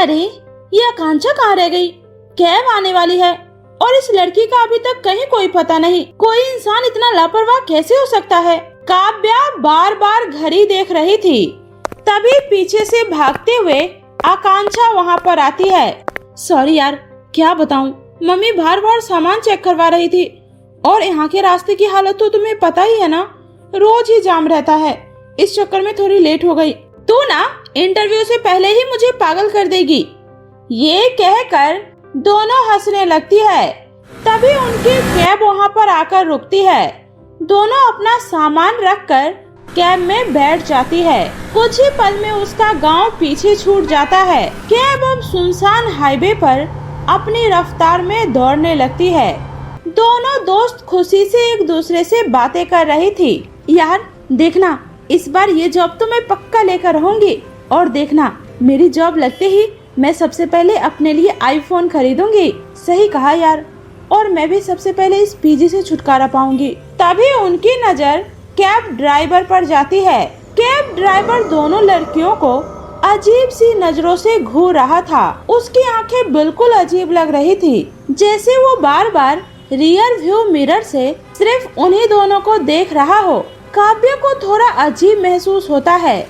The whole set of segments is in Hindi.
अरे ये आकांक्षा कहाँ रह गई? कैब आने वाली है और इस लड़की का अभी तक कहीं कोई पता नहीं। कोई इंसान इतना लापरवाह कैसे हो सकता है? काव्या बार बार घड़ी देख रही थी, तभी पीछे से भागते हुए आकांक्षा वहाँ पर आती है। सॉरी यार, क्या बताऊँ, मम्मी बार बार सामान चेक करवा रही थी और यहाँ के रास्ते की हालत तो तुम्हें पता ही है ना, रोज ही जाम रहता है। इस चक्कर में थोड़ी लेट हो गई। तू ना इंटरव्यू से पहले ही मुझे पागल कर देगी। ये कहकर दोनों हंसने लगती है। तभी उनकी कैब वहाँ पर आकर रुकती है। दोनों अपना सामान रखकर कैब में बैठ जाती है। कुछ ही पल में उसका गांव पीछे छूट जाता है। कैब अब सुनसान हाईवे पर अपनी रफ्तार में दौड़ने लगती है। दोनों दोस्त खुशी से एक दूसरे से बातें कर रही थी। यार देखना, इस बार ये जॉब तो मैं पक्का लेकर रहूंगी, और देखना मेरी जॉब लगते ही मैं सबसे पहले अपने लिए आईफोन खरीदूंगी। सही कहा यार, और मैं भी सबसे पहले इस पीजी से छुटकारा पाऊंगी। तभी उनकी नजर कैब ड्राइवर पर जाती है। कैब ड्राइवर दोनों लड़कियों को अजीब सी नजरों से घूर रहा था। उसकी आंखें बिल्कुल अजीब लग रही थी, जैसे वो बार बार रियर व्यू मिरर से सिर्फ उन्हीं दोनों को देख रहा हो। काव्या को थोड़ा अजीब महसूस होता है।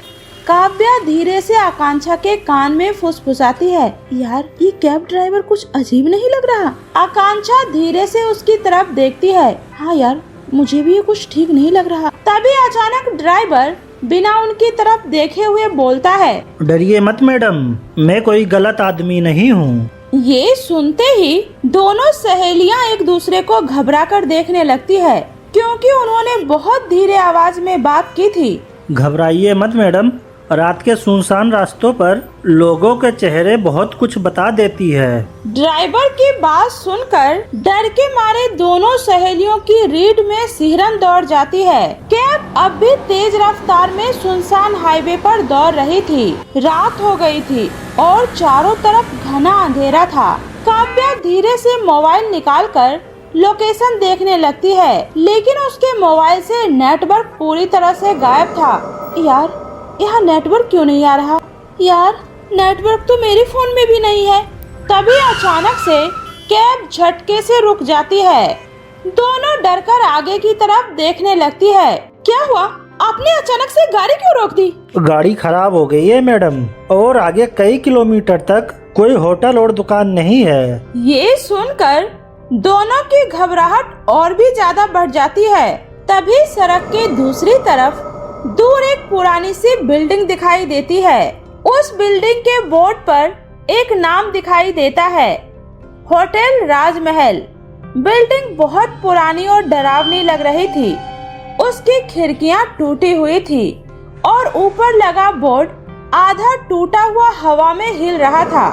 काव्या धीरे से आकांक्षा के कान में फुसफुसाती है, यार ये कैब ड्राइवर कुछ अजीब नहीं लग रहा? आकांक्षा धीरे से उसकी तरफ देखती है। हाँ यार, मुझे भी ये कुछ ठीक नहीं लग रहा। तभी अचानक ड्राइवर बिना उनकी तरफ देखे हुए बोलता है, डरिए मत मैडम, मैं कोई गलत आदमी नहीं हूँ। ये सुनते ही दोनों सहेलियां एक दूसरे को घबरा कर देखने लगती है, क्योंकि उन्होंने बहुत धीरे आवाज में बात की थी। घबराइए मत मैडम, रात के सुनसान रास्तों पर लोगों के चेहरे बहुत कुछ बता देती है। ड्राइवर की बात सुनकर डर के मारे दोनों सहेलियों की रीढ़ में सिहरन दौड़ जाती है। कैब अब भी तेज रफ्तार में सुनसान हाईवे पर दौड़ रही थी। रात हो गई थी और चारों तरफ घना अंधेरा था। काव्या धीरे से मोबाइल निकालकर लोकेशन देखने लगती है, लेकिन उसके मोबाइल से नेटवर्क पूरी तरह से गायब था। यार यहाँ नेटवर्क क्यों नहीं आ रहा? यार नेटवर्क तो मेरे फोन में भी नहीं है। तभी अचानक से कैब झटके से रुक जाती है। दोनों डरकर आगे की तरफ देखने लगती है। क्या हुआ? आपने अचानक से गाड़ी क्यों रोक दी? गाड़ी खराब हो गई है मैडम, और आगे कई किलोमीटर तक कोई होटल और दुकान नहीं है। ये सुनकर दोनों की घबराहट और भी ज्यादा बढ़ जाती है। तभी सड़क के दूसरी तरफ दूर एक पुरानी सी बिल्डिंग दिखाई देती है। उस बिल्डिंग के बोर्ड पर एक नाम दिखाई देता है, होटल राजमहल। बिल्डिंग बहुत पुरानी और डरावनी लग रही थी। उसकी खिड़कियां टूटी हुई थी और ऊपर लगा बोर्ड आधा टूटा हुआ हवा में हिल रहा था।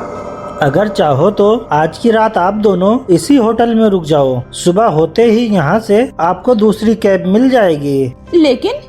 अगर चाहो तो आज की रात आप दोनों इसी होटल में रुक जाओ। सुबह होते ही यहाँ से आपको दूसरी कैब मिल जाएगी। लेकिन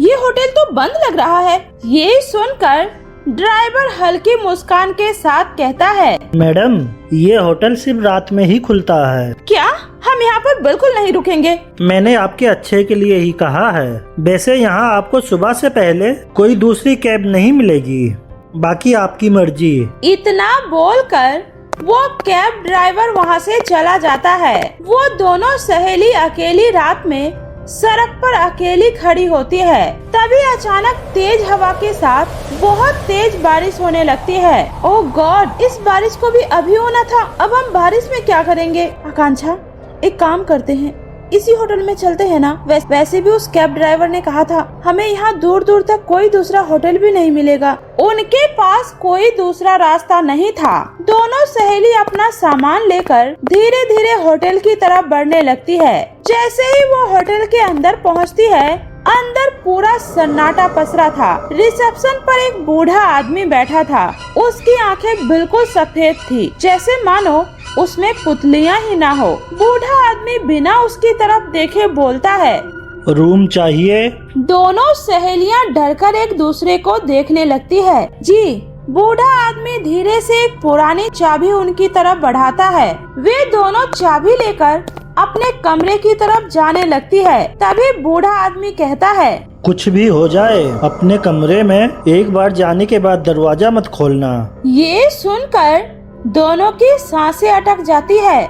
ये होटल तो बंद लग रहा है। ये सुनकर ड्राइवर हल्की मुस्कान के साथ कहता है, मैडम ये होटल सिर्फ रात में ही खुलता है। क्या? हम यहाँ पर बिल्कुल नहीं रुकेंगे। मैंने आपके अच्छे के लिए ही कहा है। वैसे यहाँ आपको सुबह से पहले कोई दूसरी कैब नहीं मिलेगी, बाकी आपकी मर्जी। इतना बोलकर वो कैब ड्राइवर वहाँ से चला जाता है। वो दोनों सहेली अकेली रात में सड़क पर अकेली खड़ी होती है। तभी अचानक तेज हवा के साथ बहुत तेज बारिश होने लगती है। ओह गॉड, इस बारिश को भी अभी होना था। अब हम बारिश में क्या करेंगे? आकांक्षा, एक काम करते हैं, इसी होटल में चलते हैं ना। वैसे भी उस कैब ड्राइवर ने कहा था हमें यहाँ दूर दूर तक कोई दूसरा होटल भी नहीं मिलेगा। उनके पास कोई दूसरा रास्ता नहीं था। दोनों सहेली अपना सामान लेकर धीरे धीरे होटल की तरफ बढ़ने लगती है। जैसे ही वो होटल के अंदर पहुँचती है, अंदर पूरा सन्नाटा पसरा था। रिसेप्शन पर एक बूढ़ा आदमी बैठा था। उसकी आंखें बिल्कुल सफेद थी, जैसे मानो उसमें पुतलियां ही ना हो। बूढ़ा आदमी बिना उसकी तरफ देखे बोलता है, रूम चाहिए? दोनों सहेलियां डरकर एक दूसरे को देखने लगती है। जी। बूढ़ा आदमी धीरे से एक पुरानी चाबी उनकी तरफ बढ़ाता है। वे दोनों चाबी लेकर अपने कमरे की तरफ जाने लगती है। तभी बूढ़ा आदमी कहता है, कुछ भी हो जाए अपने कमरे में एक बार जाने के बाद दरवाजा मत खोलना। ये सुनकर दोनों की सांसें अटक जाती है।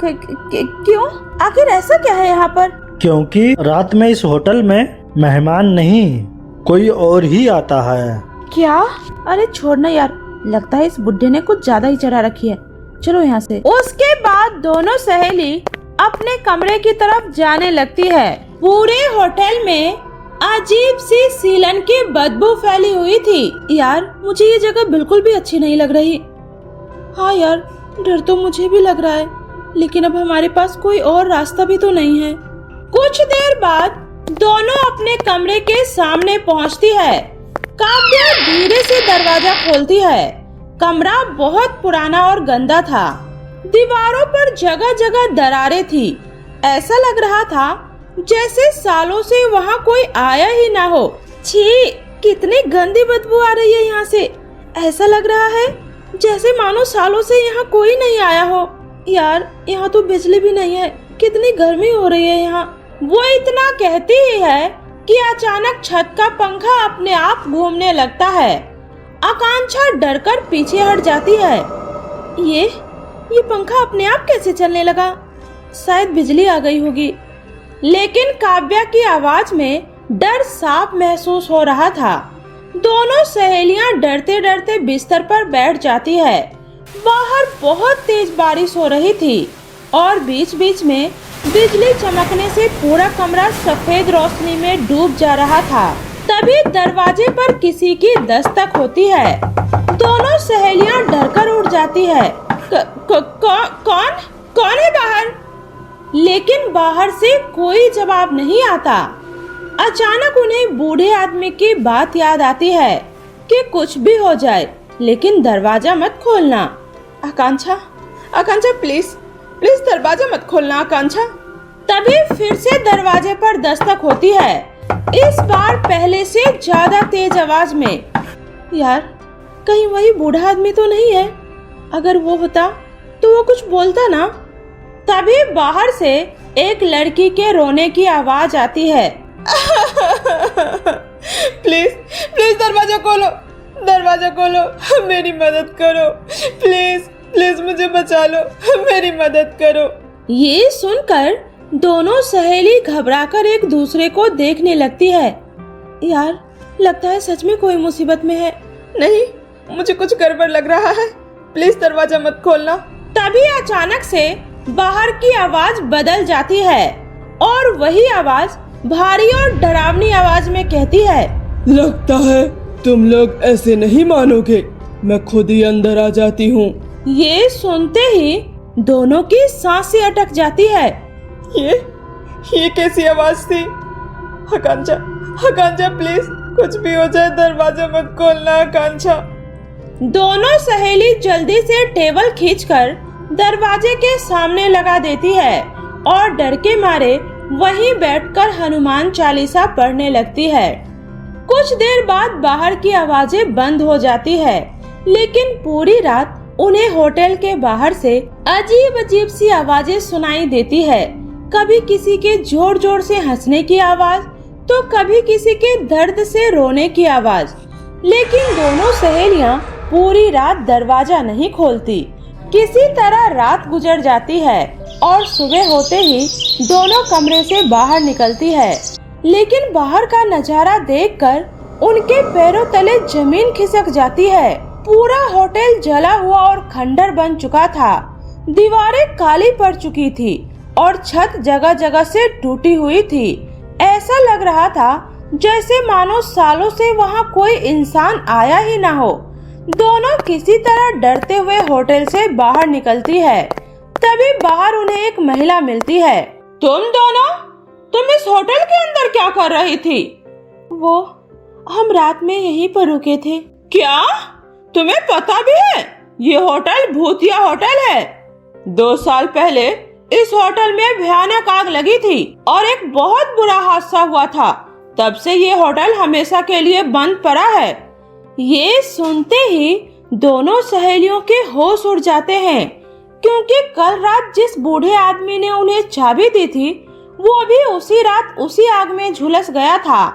क्यों? आखिर ऐसा क्या है यहाँ पर? क्योंकि रात में इस होटल में मेहमान नहीं कोई और ही आता है। क्या? अरे छोड़ना यार, लगता है इस बुड्ढे ने कुछ ज्यादा ही चढ़ा रखी है। चलो यहाँ से। उसके बाद दोनों सहेली अपने कमरे की तरफ जाने लगती है। पूरे होटल में अजीब सी सीलन की बदबू फैली हुई थी। यार मुझे ये जगह बिल्कुल भी अच्छी नहीं लग रही। हाँ यार, डर तो मुझे भी लग रहा है, लेकिन अब हमारे पास कोई और रास्ता भी तो नहीं है। कुछ देर बाद दोनों अपने कमरे के सामने पहुंचती है। काव्या धीरे से दरवाजा खोलती है। कमरा बहुत पुराना और गंदा था। दीवारों पर जगह जगह दरारें थी। ऐसा लग रहा था जैसे सालों से वहाँ कोई आया ही ना हो। छी, कितनी गंदी बदबू आ रही है यहाँ से। ऐसा लग रहा है जैसे मानो सालों से यहाँ कोई नहीं आया हो। यार यहाँ तो बिजली भी नहीं है, कितनी गर्मी हो रही है यहाँ। वो इतना कहती ही है कि अचानक छत का पंखा अपने आप घूमने लगता है। आकांक्षा डरकर पीछे हट जाती है। ये पंखा अपने आप कैसे चलने लगा? शायद बिजली आ गई होगी। लेकिन काव्या की आवाज में डर साफ महसूस हो रहा था। दोनों सहेलियां डरते डरते बिस्तर पर बैठ जाती है। बाहर बहुत तेज बारिश हो रही थी और बीच बीच में बिजली चमकने से पूरा कमरा सफेद रोशनी में डूब जा रहा था। तभी दरवाजे पर किसी की दस्तक होती है। दोनों सहेलियां डरकर उठ जाती है। कौन है बाहर? लेकिन बाहर से कोई जवाब नहीं आता। अचानक उन्हें बूढ़े आदमी की बात याद आती है कि कुछ भी हो जाए लेकिन दरवाजा मत खोलना। आकांक्षा प्लीज दरवाजा मत खोलना आकांक्षा। तभी फिर से दरवाजे पर दस्तक होती है, इस बार पहले से ज्यादा तेज आवाज में। यार कहीं वही बूढ़ा आदमी तो नहीं है? अगर वो होता तो वो कुछ बोलता ना। तभी बाहर से एक लड़की के रोने की आवाज आती है। प्लीज दरवाजा खोलो, मेरी मदद करो। प्लीज मुझे बचा लो, मेरी मदद करो। ये सुनकर दोनों सहेली घबराकर एक दूसरे को देखने लगती है। यार लगता है सच में कोई मुसीबत में है। नहीं, मुझे कुछ गड़बड़ लग रहा है। प्लीज दरवाजा मत खोलना। तभी अचानक से बाहर की आवाज बदल जाती है और वही आवाज भारी और डरावनी आवाज में कहती है, लगता है तुम लोग ऐसे नहीं मानोगे, मैं खुद ही अंदर आ जाती हूँ। ये सुनते ही दोनों की सांसें अटक जाती है। ये कैसी आवाज थी? आकांक्षा प्लीज कुछ भी हो जाए दरवाजा मत खोलना आकांक्षा। दोनों सहेली जल्दी से टेबल खींचकर दरवाजे के सामने लगा देती है और डर के मारे वहीं बैठकर हनुमान चालीसा पढ़ने लगती है। कुछ देर बाद बाहर की आवाजें बंद हो जाती है, लेकिन पूरी रात उन्हें होटल के बाहर से अजीब सी आवाजें सुनाई देती है। कभी किसी के जोर जोर से हंसने की आवाज, तो कभी किसी के दर्द से रोने की आवाज। लेकिन दोनों सहेलियां पूरी रात दरवाजा नहीं खोलती। किसी तरह रात गुजर जाती है और सुबह होते ही दोनों कमरे से बाहर निकलती है। लेकिन बाहर का नजारा देखकर उनके पैरों तले जमीन खिसक जाती है। पूरा होटल जला हुआ और खंडर बन चुका था। दीवारें काली पड़ चुकी थी और छत जगह जगह से टूटी हुई थी। ऐसा लग रहा था जैसे मानो सालों से वहाँ कोई इंसान आया ही ना हो। दोनों किसी तरह डरते हुए होटल से बाहर निकलती है। तभी बाहर उन्हें एक महिला मिलती है। तुम इस होटल के अंदर क्या कर रही थी? वो हम रात में यहीं पर रुके थे। क्या तुम्हें पता भी है ये होटल भूतिया होटल है? 2 साल पहले इस होटल में भयानक आग लगी थी और एक बहुत बुरा हादसा हुआ था। तब से ये होटल हमेशा के लिए बंद पड़ा है। ये सुनते ही दोनों सहेलियों के होश उड़ जाते हैं। क्योंकि कल रात जिस बूढ़े आदमी ने उन्हें चाबी दी थी वो भी उसी रात उसी आग में झुलस गया था।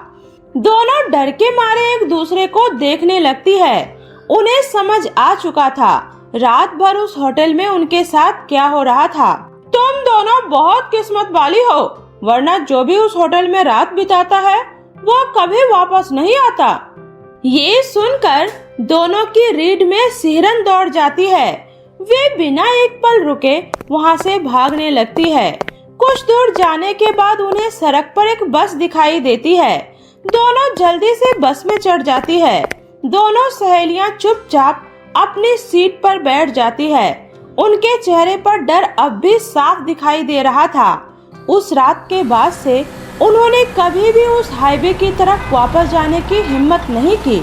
दोनों डर के मारे एक दूसरे को देखने लगती है। उन्हें समझ आ चुका था रात भर उस होटल में उनके साथ क्या हो रहा था। तुम दोनों बहुत किस्मत वाली हो, वरना जो भी उस होटल में रात बिताता है वो कभी वापस नहीं आता। ये सुनकर दोनों की रीढ़ में सिहरन दौड़ जाती है। वे बिना एक पल रुके वहाँ से भागने लगती है। कुछ दूर जाने के बाद उन्हें सड़क पर एक बस दिखाई देती है। दोनों जल्दी से बस में चढ़ जाती है। दोनों सहेलियां चुपचाप अपनी सीट पर बैठ जाती है। उनके चेहरे पर डर अब भी साफ दिखाई दे रहा था। उस रात के बाद से उन्होंने कभी भी उस हाईवे की तरफ वापस जाने की हिम्मत नहीं की।